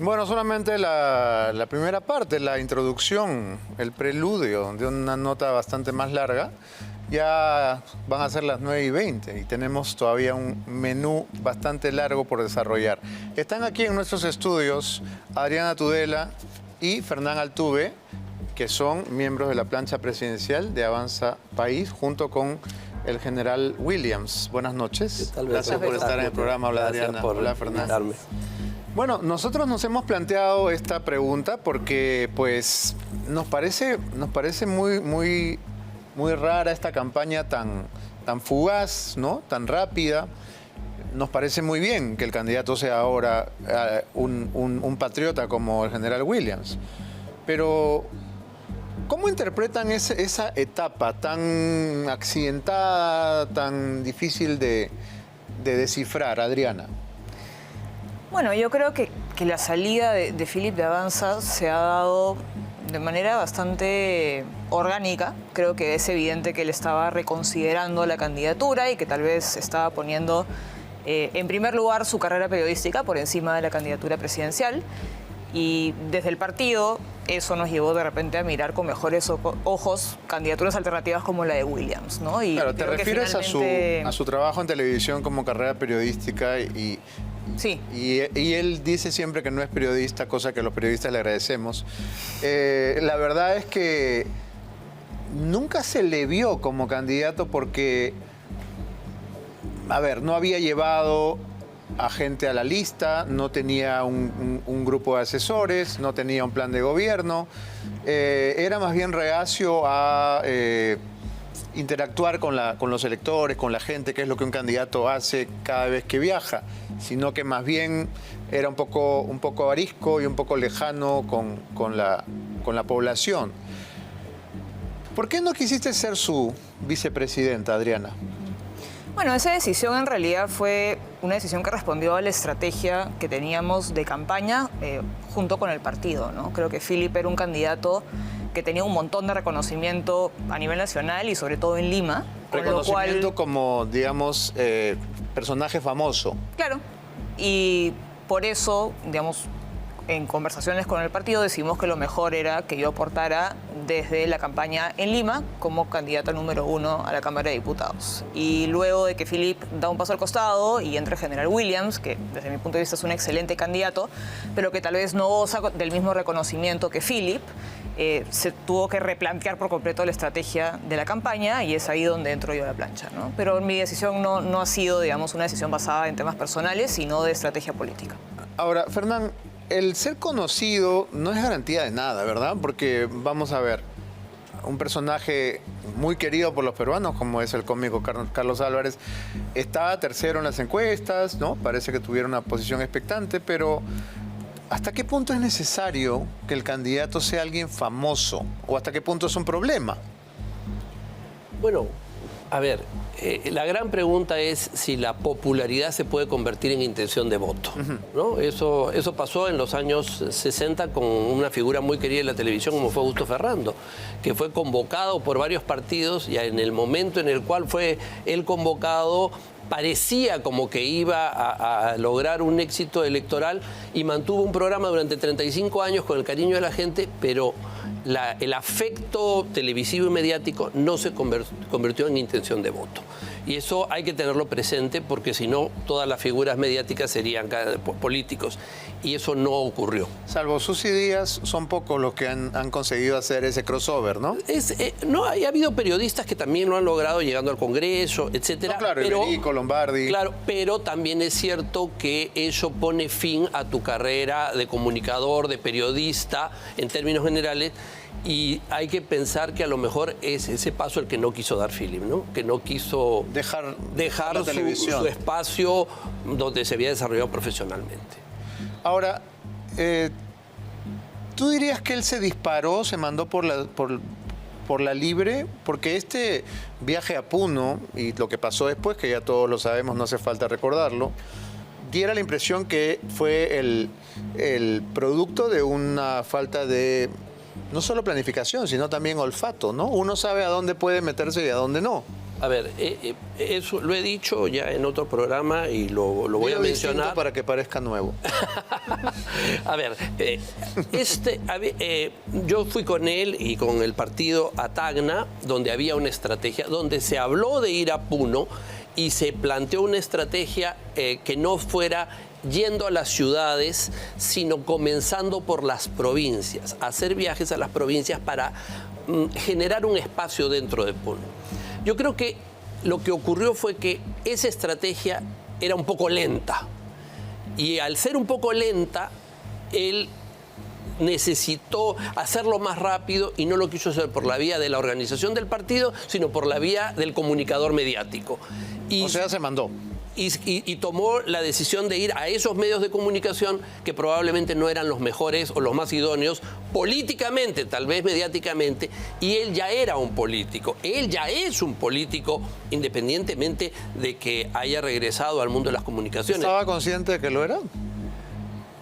Bueno, solamente la primera parte, la introducción, el preludio de una nota bastante más larga. Ya van a ser las 9:20 y tenemos todavía un menú bastante largo por desarrollar. Están aquí en nuestros estudios Adriana Tudela y Fernán Altuve, que son miembros de la plancha presidencial de Avanza País, junto con el general Williams. Buenas noches. Gracias por estar en el programa. Hola Adriana. Hola Fernán. Bueno, nosotros nos hemos planteado esta pregunta porque pues nos parece muy rara esta campaña tan fugaz, ¿no? Tan rápida. Nos parece muy bien que el candidato sea ahora un patriota como el general Williams. Pero ¿cómo interpretan esa etapa tan accidentada, tan difícil de descifrar, Adriana? Bueno, yo creo que la salida de Philip de Avanza se ha dado de manera bastante orgánica. Creo que es evidente que él estaba reconsiderando la candidatura y que tal vez estaba poniendo en primer lugar su carrera periodística por encima de la candidatura presidencial. Y desde el partido eso nos llevó de repente a mirar con mejores ojos candidaturas alternativas como la de Williams, ¿no? Y claro, ¿te refieres finalmente... a su trabajo en televisión como carrera periodística? Sí. Y él dice siempre que no es periodista, cosa que los periodistas le agradecemos. La verdad es que nunca se le vio como candidato porque, a ver, no había llevado a gente a la lista, no tenía un grupo de asesores, no tenía un plan de gobierno, era más bien reacio a interactuar con los electores, con la gente, que es lo que un candidato hace cada vez que viaja, sino que más bien era un poco arisco y un poco lejano con la población. ¿Por qué no quisiste ser su vicepresidenta, Adriana? Bueno, esa decisión en realidad fue una decisión que respondió a la estrategia que teníamos de campaña junto con el partido, ¿no? Creo que Philip era un candidato que tenía un montón de reconocimiento a nivel nacional y sobre todo en Lima. Reconocimiento como, digamos, personaje famoso. Claro, y por eso, digamos, en conversaciones con el partido decidimos que lo mejor era que yo aportara desde la campaña en Lima como candidata número 1 a la Cámara de Diputados. Y luego de que Philip da un paso al costado y entra el general Williams, que desde mi punto de vista es un excelente candidato, pero que tal vez no goza del mismo reconocimiento que Philip, se tuvo que replantear por completo la estrategia de la campaña y es ahí donde entro yo a la plancha, ¿no? Pero mi decisión no ha sido, digamos, una decisión basada en temas personales, sino de estrategia política. Ahora, Fernán, el ser conocido no es garantía de nada, ¿verdad? Porque, vamos a ver, un personaje muy querido por los peruanos, como es el cómico Carlos Álvarez, está tercero en las encuestas, ¿no? Parece que tuviera una posición expectante, pero ¿hasta qué punto es necesario que el candidato sea alguien famoso? ¿O hasta qué punto es un problema? Bueno, a ver, la gran pregunta es si la popularidad se puede convertir en intención de voto, ¿no? Eso pasó en los años 60 con una figura muy querida en la televisión como fue Augusto Ferrando, que fue convocado por varios partidos y en el momento en el cual fue él convocado parecía como que iba a lograr un éxito electoral y mantuvo un programa durante 35 años con el cariño de la gente, pero el afecto televisivo y mediático no se convirtió en intención de voto. Y eso hay que tenerlo presente porque si no, todas las figuras mediáticas serían políticos. Y eso no ocurrió. Salvo Susy Díaz, son pocos los que han conseguido hacer ese crossover, ¿no? No, ha habido periodistas que también lo han logrado llegando al Congreso, etcétera. No, claro, Iberico, Lombardi. Claro, pero también es cierto que eso pone fin a tu carrera de comunicador, de periodista, en términos generales. Y hay que pensar que a lo mejor es ese paso el que no quiso dar Philip, ¿no? Que no quiso dejar su espacio donde se había desarrollado profesionalmente. Ahora, ¿tú dirías que él se disparó, se mandó por la libre? Porque este viaje a Puno y lo que pasó después, que ya todos lo sabemos, no hace falta recordarlo, diera la impresión que fue el producto de una falta de no solo planificación, sino también olfato, ¿no? Uno sabe a dónde puede meterse y a dónde no. A ver, eso lo he dicho ya en otro programa y lo voy a mencionar. Para que parezca nuevo. A ver, yo fui con él y con el partido a Tacna, donde había una estrategia, donde se habló de ir a Puno y se planteó una estrategia que no fuera yendo a las ciudades, sino comenzando por las provincias, hacer viajes a las provincias para generar un espacio dentro de Puno. Yo creo que lo que ocurrió fue que esa estrategia era un poco lenta. Y al ser un poco lenta, él necesitó hacerlo más rápido y no lo quiso hacer por la vía de la organización del partido, sino por la vía del comunicador mediático. O sea, se mandó. Y tomó la decisión de ir a esos medios de comunicación que probablemente no eran los mejores o los más idóneos políticamente, tal vez mediáticamente, y él ya era un político. Él ya es un político independientemente de que haya regresado al mundo de las comunicaciones. ¿Estaba consciente de que lo era?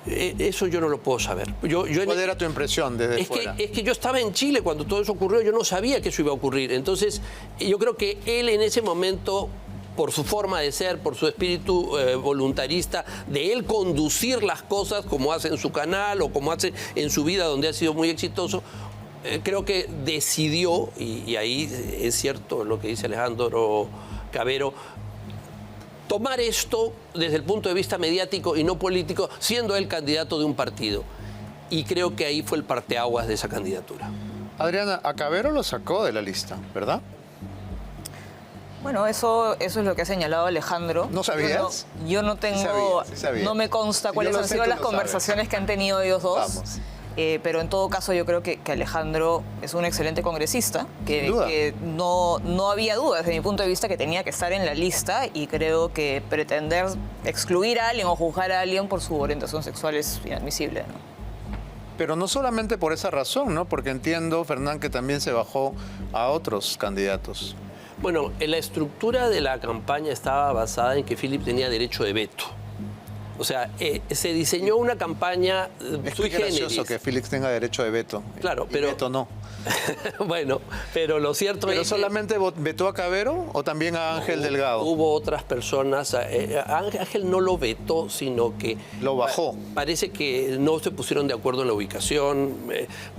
Eso yo no lo puedo saber. ¿Cuál era tu impresión desde fuera? Es que yo estaba en Chile cuando todo eso ocurrió, yo no sabía que eso iba a ocurrir. Entonces, yo creo que él en ese momento, por su forma de ser, por su espíritu voluntarista, de él conducir las cosas como hace en su canal o como hace en su vida donde ha sido muy exitoso, creo que decidió, y ahí es cierto lo que dice Alejandro Cavero, tomar esto desde el punto de vista mediático y no político, siendo él candidato de un partido. Y creo que ahí fue el parteaguas de esa candidatura. Adriana, a Cavero lo sacó de la lista, ¿verdad? Bueno, eso es lo que ha señalado Alejandro. ¿No sabías? Yo no tengo, sí sabía. No me consta cuáles han sido las conversaciones que han tenido ellos dos. Vamos. Pero en todo caso yo creo que Alejandro es un excelente congresista, que no había dudas desde mi punto de vista que tenía que estar en la lista, y creo que pretender excluir a alguien o juzgar a alguien por su orientación sexual es inadmisible, ¿no? Pero no solamente por esa razón, ¿no? Porque entiendo, Fernán, que también se bajó a otros candidatos. Bueno, la estructura de la campaña estaba basada en que Philip tenía derecho de veto. O sea, se diseñó una campaña sui generis. Es gracioso que Félix tenga derecho de veto. Claro, y pero veto no. Bueno, pero lo cierto ¿Pero es solamente vetó a Cavero o también a Ángel Delgado? Hubo otras personas. Ángel no lo vetó, sino que lo bajó. Parece que no se pusieron de acuerdo en la ubicación,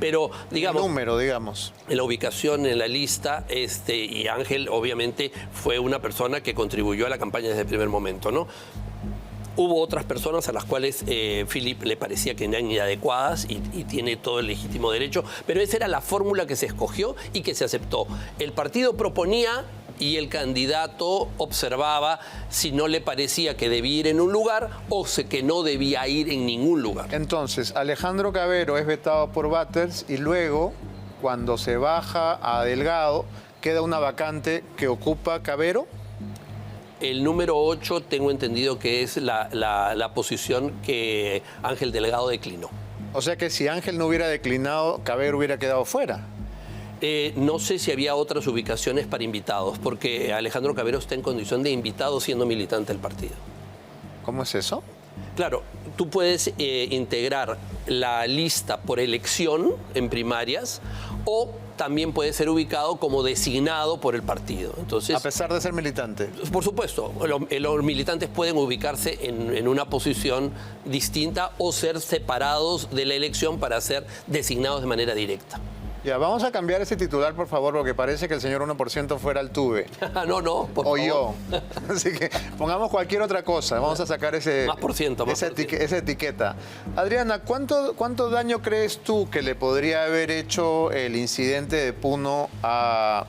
pero digamos... El número, digamos. En la ubicación en la lista, y Ángel obviamente fue una persona que contribuyó a la campaña desde el primer momento, ¿no? Hubo otras personas a las cuales Philip le parecía que eran inadecuadas y tiene todo el legítimo derecho, pero esa era la fórmula que se escogió y que se aceptó. El partido proponía y el candidato observaba si no le parecía que debía ir en un lugar o que no debía ir en ningún lugar. Entonces, Alejandro Cavero es vetado por Batters y luego, cuando se baja a Delgado, queda una vacante que ocupa Cavero. El número 8 tengo entendido que es la posición que Ángel Delgado declinó. O sea que si Ángel no hubiera declinado, Cavero hubiera quedado fuera. No sé si había otras ubicaciones para invitados, porque Alejandro Cavero está en condición de invitado siendo militante del partido. ¿Cómo es eso? Claro, tú puedes integrar la lista por elección en primarias o también puede ser ubicado como designado por el partido. Entonces, a pesar de ser militante. Por supuesto, los militantes pueden ubicarse en una posición distinta o ser separados de la elección para ser designados de manera directa. Ya, vamos a cambiar ese titular, por favor, porque parece que el señor 1% fuera Altuve. No, por favor. O yo. Así que pongamos cualquier otra cosa. Vamos a sacar esa etiqueta. Adriana, ¿cuánto daño crees tú que le podría haber hecho el incidente de Puno a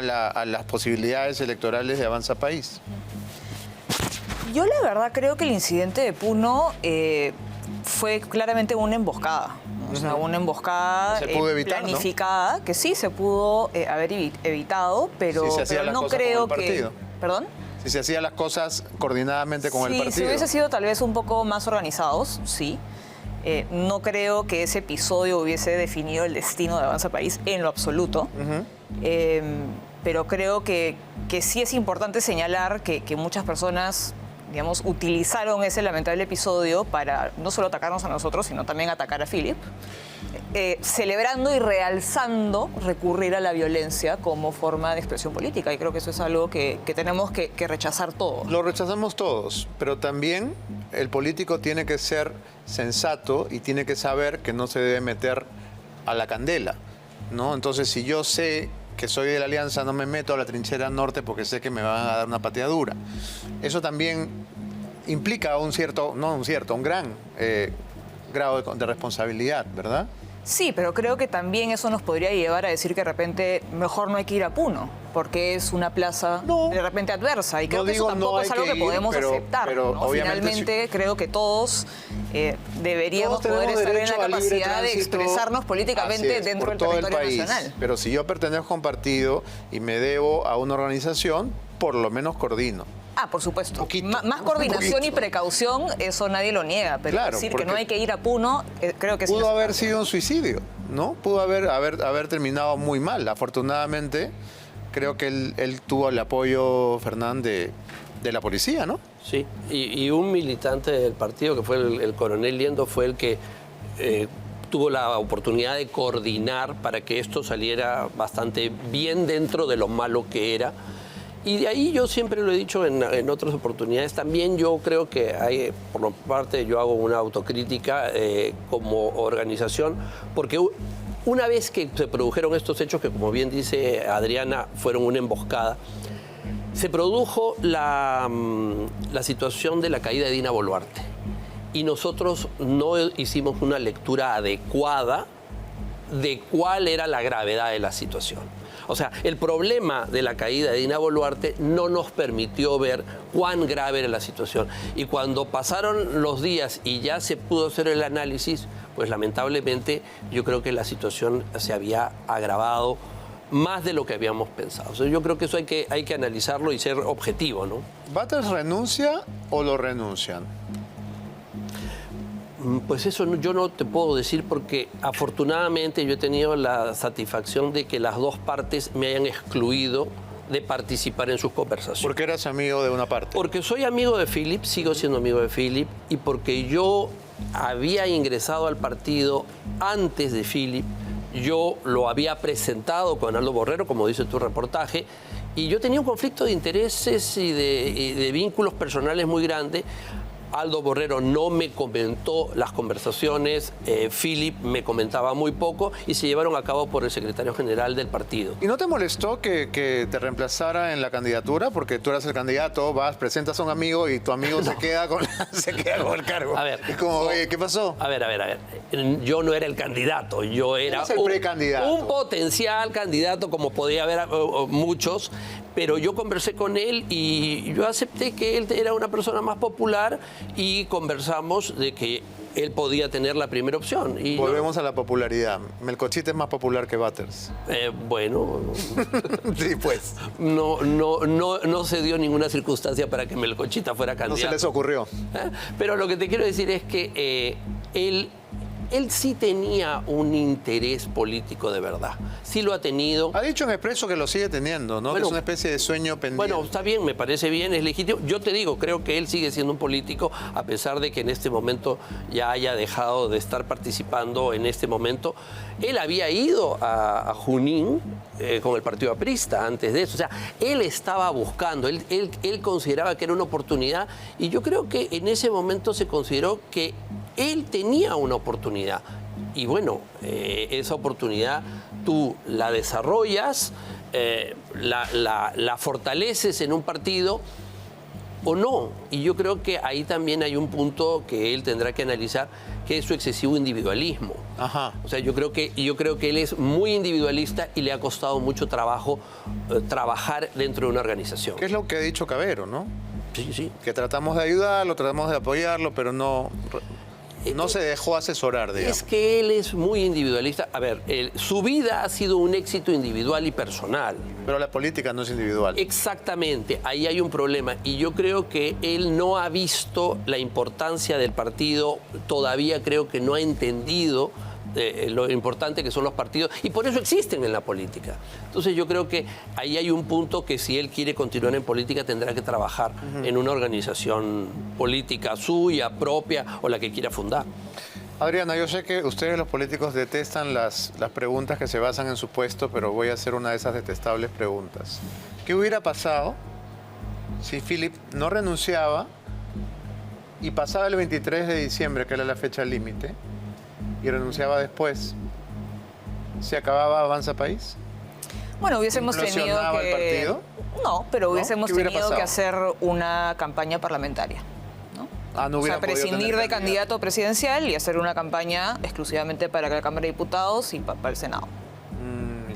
las posibilidades electorales de Avanza País? Yo la verdad creo que el incidente de Puno fue claramente una emboscada. O sea, una emboscada planificada, ¿no? Que sí se pudo haber evitado, pero no creo que... ¿Perdón? Si se hacían las cosas coordinadamente con el partido. Si hubiese sido tal vez un poco más organizados, sí. No creo que ese episodio hubiese definido el destino de Avanza País en lo absoluto. Pero creo que sí es importante señalar que muchas personas digamos, utilizaron ese lamentable episodio para no solo atacarnos a nosotros, sino también atacar a Philip, celebrando y realzando recurrir a la violencia como forma de expresión política. Y creo que eso es algo que tenemos que rechazar todos. Lo rechazamos todos, pero también el político tiene que ser sensato y tiene que saber que no se debe meter a la candela, ¿no? Entonces, si yo sé que soy de la Alianza, no me meto a la trinchera norte porque sé que me van a dar una pateadura. Eso también implica un gran grado de responsabilidad, ¿verdad? Sí, pero creo que también eso nos podría llevar a decir que de repente mejor no hay que ir a Puno, porque es una plaza de repente adversa. Y creo que eso tampoco es algo que podemos aceptar, ¿no? Finalmente, creo que todos deberíamos poder estar en la capacidad de expresarnos políticamente dentro del territorio nacional. Pero si yo pertenezco a un partido y me debo a una organización, por lo menos coordino. Ah, por supuesto. Más coordinación y precaución, eso nadie lo niega. Pero claro, decir que no hay que ir a Puno, creo que sí. Pudo haber sido un suicidio, ¿no? Pudo haber terminado muy mal. Afortunadamente, creo que él tuvo el apoyo, Fernán, de la policía, ¿no? Sí, y un militante del partido, que fue el coronel Liendo, fue el que tuvo la oportunidad de coordinar para que esto saliera bastante bien dentro de lo malo que era. Y de ahí yo siempre lo he dicho en otras oportunidades, también yo creo que hay, por mi parte, yo hago una autocrítica como organización, porque una vez que se produjeron estos hechos, que como bien dice Adriana, fueron una emboscada, se produjo la situación de la caída de Dina Boluarte. Y nosotros no hicimos una lectura adecuada de cuál era la gravedad de la situación. O sea, el problema de la caída de Dina Boluarte no nos permitió ver cuán grave era la situación. Y cuando pasaron los días y ya se pudo hacer el análisis, pues lamentablemente yo creo que la situación se había agravado más de lo que habíamos pensado. O sea, yo creo que eso hay que analizarlo y ser objetivo, ¿no? ¿Batters renuncia o lo renuncian? Pues eso yo no te puedo decir, porque afortunadamente yo he tenido la satisfacción de que las dos partes me hayan excluido de participar en sus conversaciones. ¿Por qué eras amigo de una parte? Porque soy amigo de Philip, sigo siendo amigo de Philip, y porque yo había ingresado al partido antes de Philip, yo lo había presentado con Aldo Borrero, como dice tu reportaje, y yo tenía un conflicto de intereses y de vínculos personales muy grande. Aldo Borrero no me comentó las conversaciones, Philip me comentaba muy poco y se llevaron a cabo por el secretario general del partido. ¿Y no te molestó que te reemplazara en la candidatura? Porque tú eras el candidato, vas, presentas a un amigo y tu amigo se queda con el cargo. A ver. Es como, oye, ¿qué pasó? A ver. Yo no era el candidato, yo era un potencial candidato, como podía haber muchos, pero yo conversé con él y yo acepté que él era una persona más popular y conversamos de que él podía tener la primera opción. Y volvemos a la popularidad. Melcochita es más popular que Batters. Bueno. Sí, pues. No se dio ninguna circunstancia para que Melcochita fuera candidato. No se les ocurrió. Pero lo que te quiero decir es que él sí tenía un interés político de verdad. Sí lo ha tenido. Ha dicho en Expreso que lo sigue teniendo, ¿no? Bueno, que es una especie de sueño pendiente. Bueno, está bien, me parece bien, es legítimo. Yo te digo, creo que él sigue siendo un político, a pesar de que en este momento ya haya dejado de estar participando en este momento. Él había ido a Junín con el Partido Aprista antes de eso. O sea, él estaba buscando, él consideraba que era una oportunidad, y yo creo que en ese momento se consideró que él tenía una oportunidad. Y bueno, esa oportunidad tú la desarrollas, la fortaleces en un partido o no. Y yo creo que ahí también hay un punto que él tendrá que analizar, que es su excesivo individualismo. Ajá. O sea, yo creo que él es muy individualista y le ha costado mucho trabajo trabajar dentro de una organización. ¿Qué es lo que ha dicho Cavero, no? Sí. Que tratamos de ayudarlo, tratamos de apoyarlo, pero no se dejó asesorar, digamos. Es que él es muy individualista. A ver, su vida ha sido un éxito individual y personal. Pero la política no es individual. Exactamente, ahí hay un problema. Y yo creo que él no ha visto la importancia del partido, todavía creo que no ha entendido lo importante que son los partidos, y por eso existen en la política. Entonces yo creo que ahí hay un punto que si él quiere continuar en política tendrá que trabajar en una organización política suya, propia, o la que quiera fundar. Adriana, yo sé que ustedes los políticos detestan las preguntas que se basan en supuesto, pero voy a hacer una de esas detestables preguntas. ¿Qué hubiera pasado si Philip no renunciaba y pasaba el 23 de diciembre, que era la fecha límite, y renunciaba después? ¿Se acababa Avanza País? Bueno, hubiésemos tenido ¿Implosionaba el que... partido? No, pero ¿No? hubiésemos ¿Qué hubiera tenido que pasado? hacer una campaña parlamentaria. Ah, no O sea, hubieran podido prescindir tener de candidato presidencial y hacer una campaña exclusivamente para la Cámara de Diputados y para el Senado.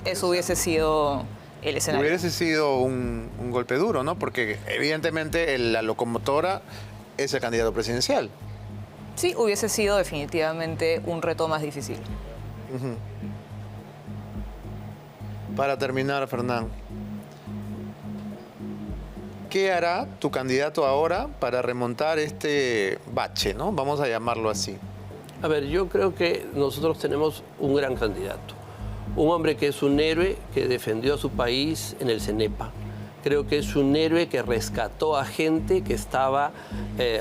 Eso hubiese sido el escenario. Hubiese sido un golpe duro, ¿no? Porque evidentemente la locomotora es el candidato presidencial. Sí, hubiese sido definitivamente un reto más difícil. Para terminar, Fernán, ¿qué hará tu candidato ahora para remontar este bache, ¿no? Vamos a llamarlo así. A ver, yo creo que nosotros tenemos un gran candidato. Un hombre que es un héroe que defendió a su país en el CENEPA. Creo que es un héroe que rescató a gente que estaba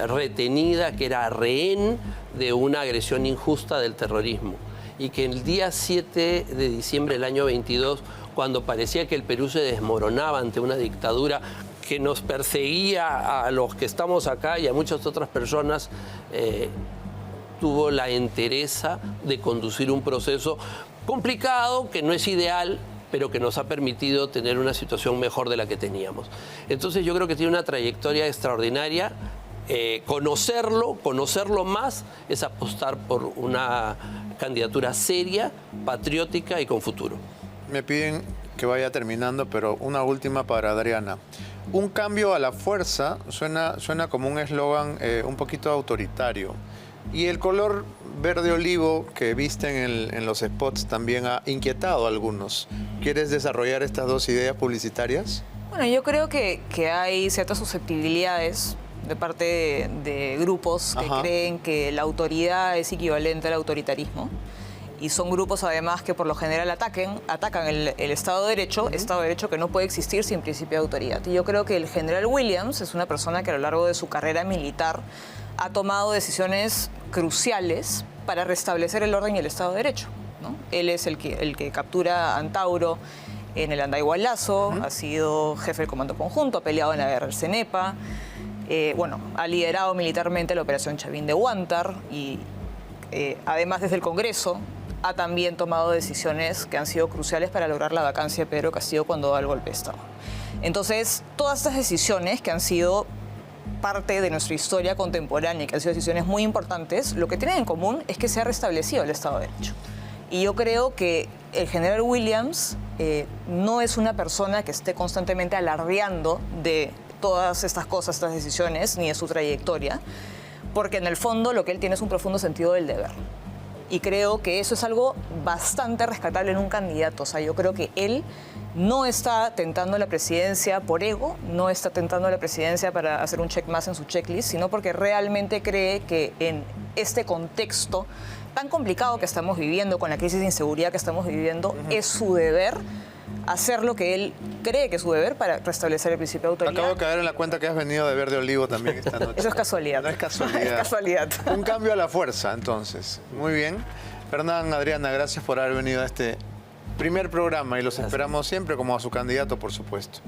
retenida, que era rehén de una agresión injusta del terrorismo. Y que el día 7 de diciembre del año 22, cuando parecía que el Perú se desmoronaba ante una dictadura que nos perseguía a los que estamos acá y a muchas otras personas, tuvo la entereza de conducir un proceso complicado, que no es ideal, pero que nos ha permitido tener una situación mejor de la que teníamos. Entonces yo creo que tiene una trayectoria extraordinaria. Conocerlo más es apostar por una candidatura seria, patriótica y con futuro. Me piden que vaya terminando, pero una última para Adriana. Un cambio a la fuerza suena como un eslogan un poquito autoritario. Y el color verde olivo que visten en los spots también ha inquietado a algunos. ¿Quieres desarrollar estas dos ideas publicitarias? Bueno, yo creo que hay ciertas susceptibilidades de parte de grupos que creen que la autoridad es equivalente al autoritarismo. Y son grupos además que por lo general atacan el Estado de Derecho, Estado de Derecho que no puede existir sin principio de autoridad. Y yo creo que el general Williams es una persona que a lo largo de su carrera militar ha tomado decisiones cruciales para restablecer el orden y el Estado de Derecho, ¿no? Él es el que captura a Antauro en el Andaigualazo, ha sido jefe del Comando Conjunto, ha peleado en la guerra del CENEPA, ha liderado militarmente la operación Chavín de Huántar y además desde el Congreso ha también tomado decisiones que han sido cruciales para lograr la vacancia de Pedro Castillo cuando da el golpe de Estado. Entonces, todas estas decisiones que han sido parte de nuestra historia contemporánea y que han sido decisiones muy importantes, lo que tienen en común es que se ha restablecido el Estado de Derecho. Y yo creo que el general Williams no es una persona que esté constantemente alardeando de todas estas cosas, estas decisiones, ni de su trayectoria, porque en el fondo lo que él tiene es un profundo sentido del deber. Y creo que eso es algo bastante rescatable en un candidato. O sea, yo creo que él no está tentando la presidencia por ego, no está tentando la presidencia para hacer un check más en su checklist, sino porque realmente cree que en este contexto tan complicado que estamos viviendo, con la crisis de inseguridad que estamos viviendo, es su deber hacer lo que él cree que es su deber para restablecer el principio de autoridad. Acabo de caer en la cuenta que has venido de verde olivo también esta noche. Eso es casualidad. No es casualidad. Es casualidad. Un cambio a la fuerza, entonces. Muy bien. Fernán, Adriana, gracias por haber venido a este primer programa y los esperamos siempre como a su candidato, por supuesto.